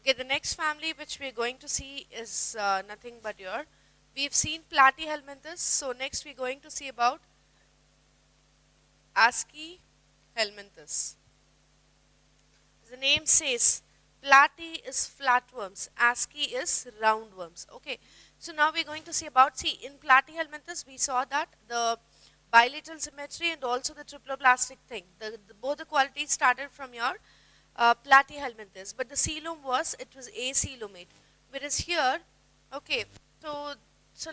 Okay, the next family which we are going to see is nothing but we've seen Platyhelminthes, so next we're going to see about Aschelminthes. The name says platy is flatworms, asci is roundworms. Okay, so now we're going to see about, in Platyhelminthes we saw that the bilateral symmetry and also the triploblastic thing, both the qualities started from your Platyhelminthes, but the coelom it was acoelomate, whereas here, okay, so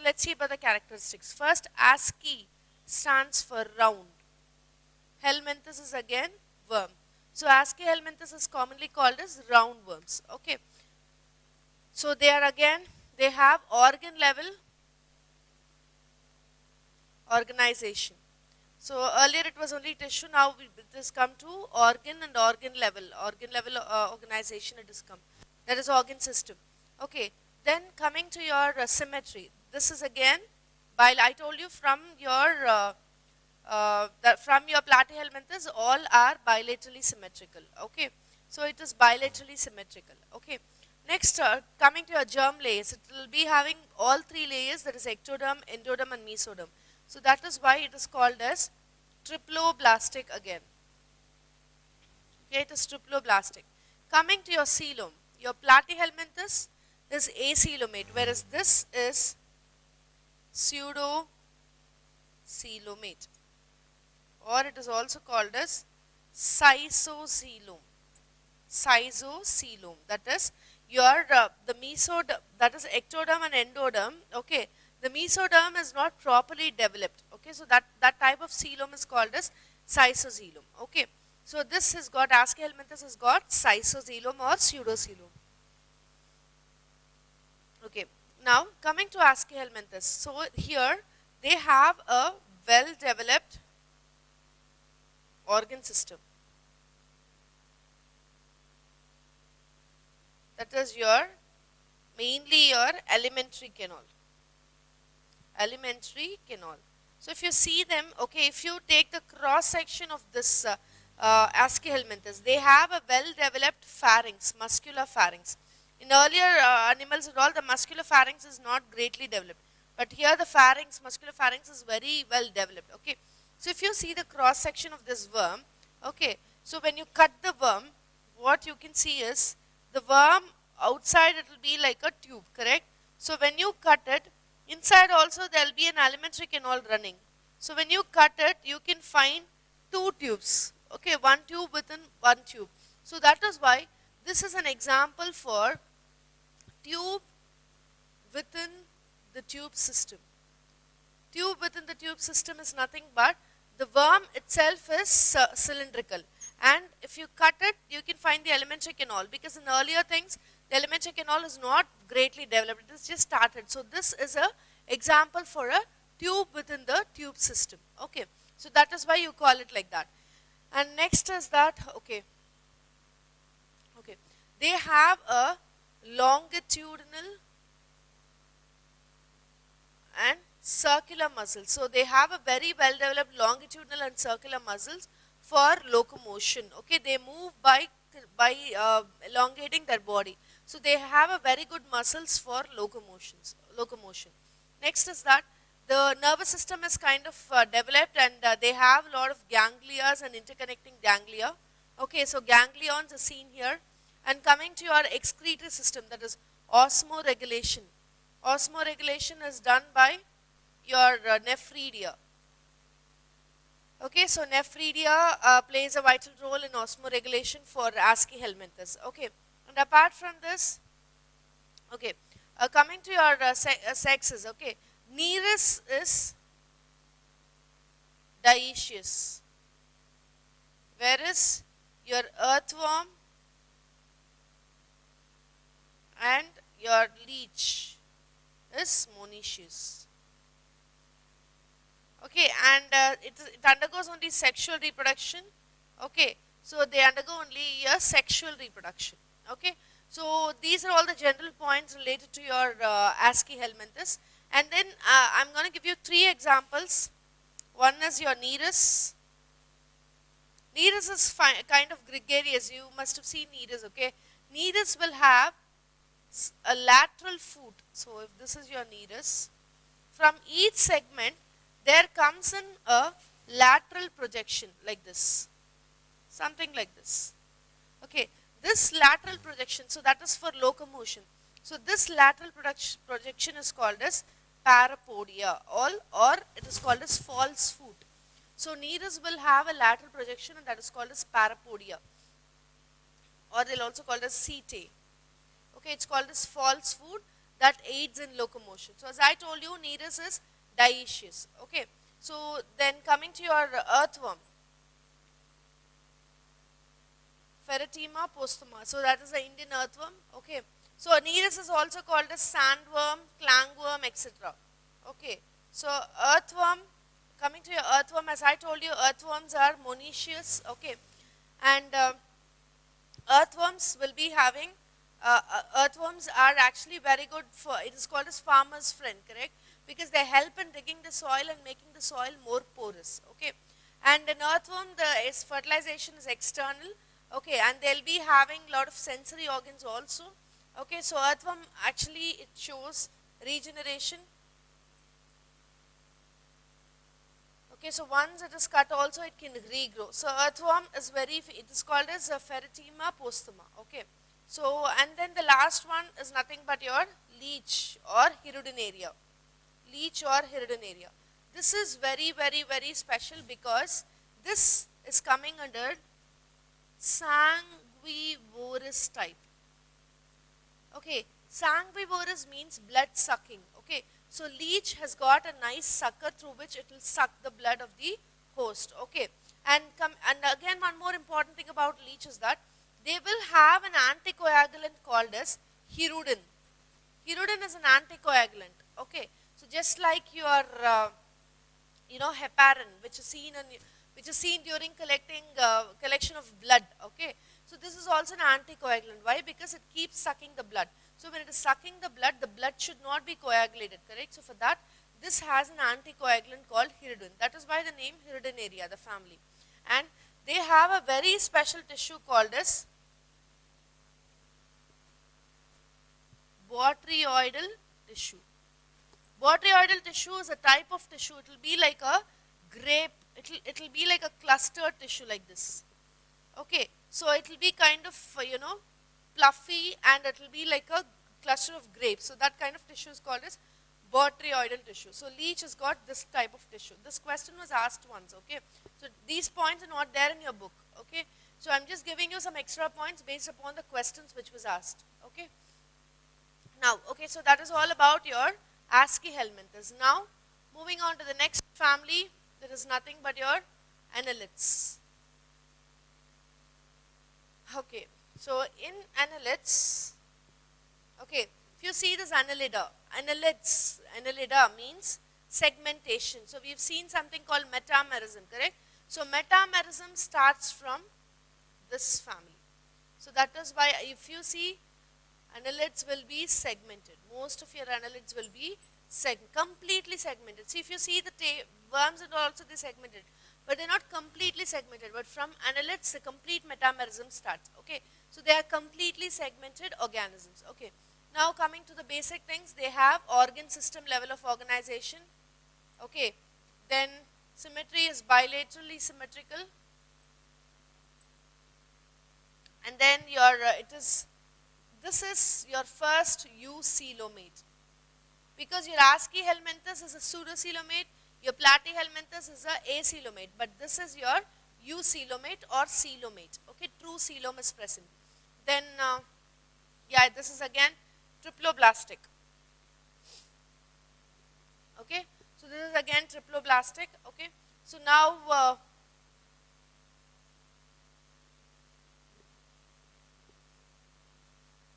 let's see about the characteristics. First, asci stands for round, helminthes is again worm. So Aschelminthes is commonly called as roundworms. Okay. So they are again, they have organ level organization. So earlier it was only tissue, now it has come to organ and organ level organization it has come. That is organ system. Okay. Then coming to your symmetry. This is again, while I told you from your from your Platyhelminthes all are bilaterally symmetrical. Okay, so it is bilaterally symmetrical. Okay, next coming to your germ layers, it will be having all three layers, that is ectoderm, endoderm and mesoderm. So that is why it is called as triploblastic again. Okay, it is triploblastic. Coming to your coelom, your Platyhelminthes is acoelomate, whereas this is pseudocoelomate, or it is also called as schizocoelom. Schizocoelom, that is your the mesoderm, that is ectoderm and endoderm. Okay, the mesoderm is not properly developed. Okay, so that type of coelom is called as schizocoelom. Okay, so this has got, Aschelminthes has got schizocoelom or pseudocoelom. Okay, now coming to Aschelminthes, so here they have a well developed organ system, that is your mainly your alimentary canal. So if you see them, okay, if you take the cross section of this Aschelminthes, they have a well developed pharynx, muscular pharynx. In earlier animals and all, the muscular pharynx is not greatly developed, but here the pharynx, muscular pharynx is very well developed. Okay, so if you see the cross section of this worm, okay, so when you cut the worm, what you can see is the worm outside it will be like a tube, correct? So when you cut it, inside also there will be an alimentary canal running. So when you cut it, you can find two tubes. Okay, one tube within one tube. So that is why this is an example for tube within the tube system. Tube within the tube system is nothing but the worm itself is cylindrical, and if you cut it, you can find the alimentary canal, because in earlier things the alimentary canal is not greatly developed, it is just started. So this is a example for a tube within the tube system. Okay, so that is why you call it like that. And next is that, okay, they have a longitudinal and circular muscles. So they have a very well developed longitudinal and circular muscles for locomotion. Okay, they move by elongating their body. So they have a very good muscles for locomotion. Next is that the nervous system is kind of developed, and they have a lot of ganglia and interconnecting ganglia. Okay, so ganglions are seen here. And coming to your excretory system, that is osmoregulation. Osmoregulation is done by your nephridia. Okay, so nephridia plays a vital role in osmoregulation for Aschelminthes. Okay, and apart from this, okay, coming to your sexes, okay, Nereis is dioecious, whereas your earthworm and your leech is monoecious. Okay, and it undergoes only sexual reproduction. Okay, so they undergo only a sexual reproduction. Okay, so these are all the general points related to your Aschelminthes. And then I'm going to give you three examples. One is your Nereis. Nereis is kind of gregarious. You must have seen Nereis. Okay, Nereis will have a lateral foot. So if this is your needus, from each segment there comes in a lateral projection like this, something like this. Okay, this lateral projection, so that is for locomotion. So this lateral projection is called as parapodia, or it is called as false foot. So needles will have a lateral projection, and that is called as parapodia, or they'll also call it as setae. Okay, it's called as false foot that aids in locomotion. So as I told you, needles is dioecious. Okay, so then coming to your earthworm, Pheretima posthuма. So that is the Indian earthworm. Okay. So Nereis is also called as sandworm, clangworm, etc. Okay. So earthworm, coming to your earthworm, as I told you, earthworms are monoecious. Okay. And earthworms will be having, earthworms are actually very good for, it is called as farmer's friend, correct? Because they help in digging the soil and making the soil more porous. Okay. And in earthworm, its fertilization is external. Okay, and they'll be having a lot of sensory organs also. Okay, so earthworm actually it shows regeneration. Okay, so once it is cut also it can regrow. So earthworm is it is called as a Pheretima posthuma. Okay, so and then the last one is nothing but your leech or hirudinaria. Leech or hirudinaria. This is very special because this is coming under sanguivorous type. Okay, sanguivorous means blood sucking. Okay, so leech has got a nice sucker through which it will suck the blood of the host. Okay, and again one more important thing about leech is that they will have an anticoagulant called as hirudin. Hirudin is an anticoagulant. Okay, so just like your heparin, which is seen during collection of blood. Okay, so this is also an anticoagulant. Why? Because it keeps sucking the blood. So when it is sucking the blood should not be coagulated, correct? So for that, this has an anticoagulant called hirudin. That is why the name hirudinaria, the family. And they have a very special tissue called as botryoidal tissue. Botryoidal tissue is a type of tissue. It will be like a grape. It will be like a clustered tissue like this. Okay, so it will be kind of fluffy, and it will be like a cluster of grapes. So that kind of tissue is called as botryoidal tissue. So leech has got this type of tissue. This question was asked once. Okay, so these points are not there in your book. Okay, so I'm just giving you some extra points based upon the questions which was asked. Okay, now so that is all about your Aschelminthus. Now moving on to the next family. There is nothing but your annelids. Okay, so in annelids, okay, if you see this annelida means segmentation. So we've seen something called metamerism, correct? So metamerism starts from this family. So that is why if you see, annelids will be segmented. Most of your annelids will be completely segmented. See, if you see the worms and also they segmented, but they're not completely segmented. But from annelids, the complete metamerism starts. Okay, so they are completely segmented organisms. Okay, now coming to the basic things, they have organ system level of organization. Okay, then symmetry is bilaterally symmetrical, and then your this is your first eucoelomate. Because your Aschelminthus is a pseudocoelomate, your Platyhelminthes is a acoelomate, but this is your eucoelomate or coelomate. Okay, true coelom is present. Then, this is again triploblastic. Okay, so this is again triploblastic. Okay, so now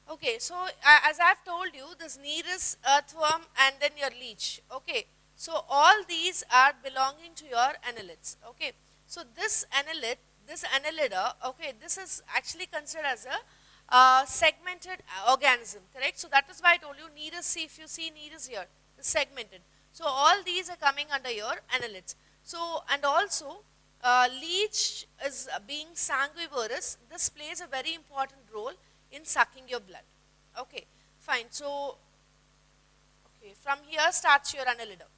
okay, so as I've told you, this Nereis, earthworm, and then your leech. Okay, so all these are belonging to your annelids. Okay, so this annelida, okay, this is actually considered as a segmented organism, correct? So that is why I told you Nereis. See, if you see Nereis here, it's segmented. So all these are coming under your annelids. So and also leech is being sanguivorous. This plays a very important role in sucking your blood. Okay, Fine. So, okay, from here starts your annelida.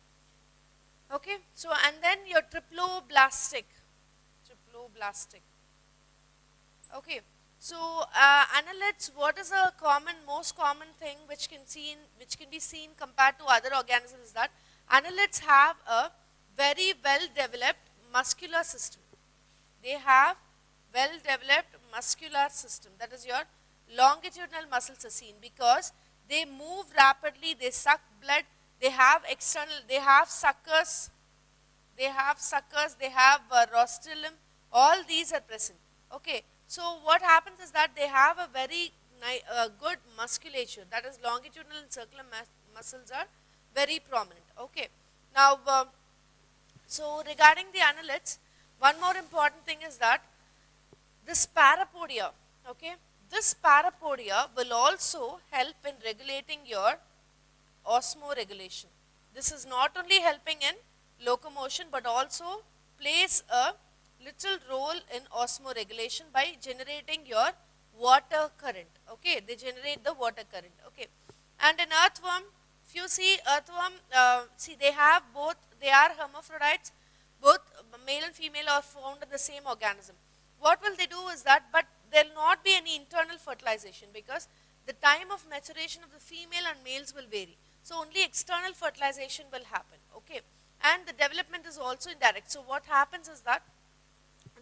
Okay, so and then your triploblastic. Triploblastic. Okay, so annelids, what is a most common thing which can be seen compared to other organisms is that annelids have a very well developed muscular system. They have well developed muscular system. That is your longitudinal muscles are seen because they move rapidly, they suck blood, they have suckers, they have rostrum, all these are present. Okay, so what happens is that they have a very good musculature, that is longitudinal and circular muscles are very prominent. Okay, now so regarding the annelids, one more important thing is that this parapodia, okay, this parapodia will also help in regulating your osmoregulation. This is not only helping in locomotion but also plays a little role in osmoregulation by generating your water current. Okay, they generate the water current. Okay, and in earthworm, if you see earthworm, see they have both, they are hermaphrodites, both male and female are found in the same organism. What will they do is that, but there will not be any internal fertilization because the time of maturation of the female and males will vary. So only external fertilization will happen. Okay, and the development is also indirect. So what happens is that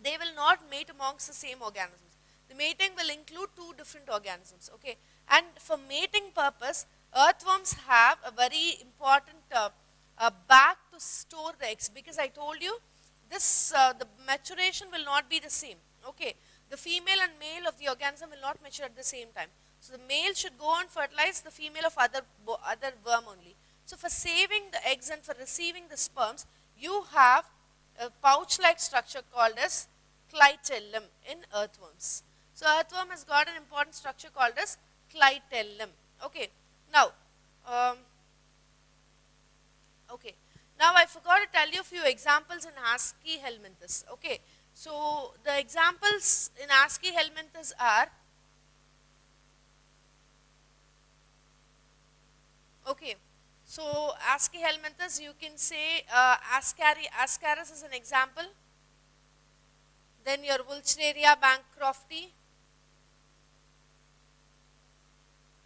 they will not mate amongst the same organisms. The mating will include two different organisms. Okay, and for mating purpose, earthworms have a very important bag to store the eggs because I told you this the maturation will not be the same. Okay, the female and male of the organism will not mature at the same time. So the male should go and fertilize the female of other worm only. So for saving the eggs and for receiving the sperms, you have a pouch-like structure called as clitellum in earthworms. So earthworm has got an important structure called as clitellum. Okay, now, now I forgot to tell you a few examples in Asci helminthes. Okay, so the examples in Asci helminthes are, okay, so Asci helminthes, you can say Ascaris is an example. Then your Wuchereria bancrofti.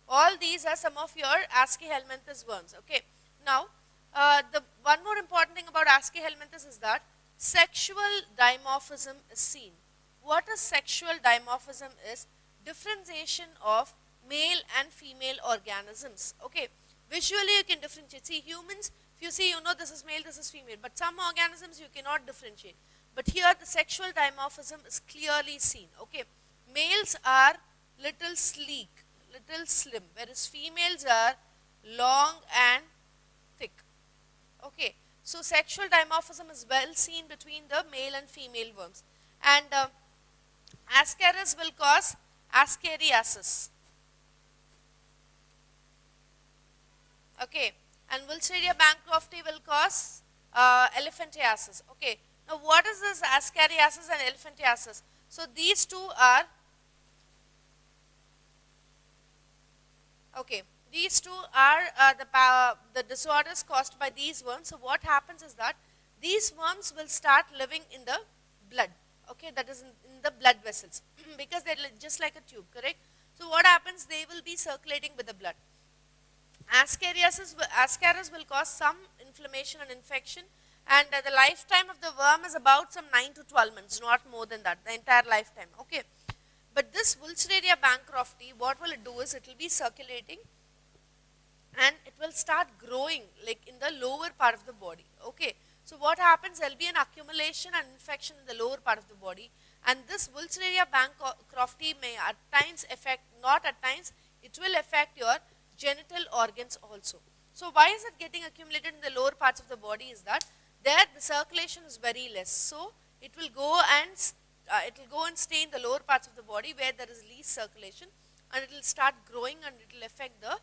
All these are some of your Asci helminthes worms. Okay, now the one more important thing about Asci helminthes is that sexual dimorphism is seen. What is sexual dimorphism is differentiation of male and female organisms. Okay, visually you can differentiate. See humans, if you see, you know this is male, this is female, but some organisms you cannot differentiate. But here the sexual dimorphism is clearly seen. Okay, males are little sleek, little slim, whereas females are long and thick. Okay, so sexual dimorphism is well seen between the male and female worms. And Ascaris will cause ascariasis. Okay, and Wuchereria bancrofti will cause elephantiasis. Okay, now what is this ascariasis and elephantiasis? So these two are, okay, these two are the disorders caused by these worms. So what happens is that these worms will start living in the blood. Okay, that is in the blood vessels because they're just like a tube, correct? So what happens? They will be circulating with the blood. Ascaris will cause some inflammation and infection, and the lifetime of the worm is about some 9 to 12 months, not more than that, the entire lifetime. Okay, but this Wuchereria bancrofti, what will it do is it will be circulating and it will start growing like in the lower part of the body. Okay, so what happens, there will be an accumulation and infection in the lower part of the body, and this Wuchereria bancrofti may at times affect, not at times, it will affect your genital organs also. So why is it getting accumulated in the lower parts of the body is that there the circulation is very less. So it will go and stay in the lower parts of the body where there is least circulation, and it will start growing and it will affect the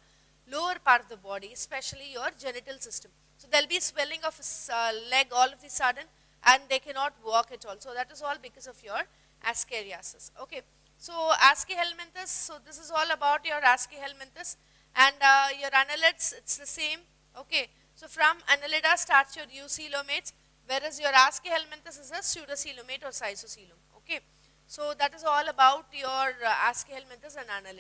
lower part of the body, especially your genital system. So there will be swelling of a leg all of a sudden and they cannot walk at all. So that is all because of your ascariasis. Okay, so Asci helminthes, so this is all about your Asci helminthes. And your annelids, it's the same. Okay, so from annelida starts your eucoelomates, whereas your Aschelminthus is a pseudocoelomate or schizocilum. Okay, so that is all about your Aschelminthus and annelida.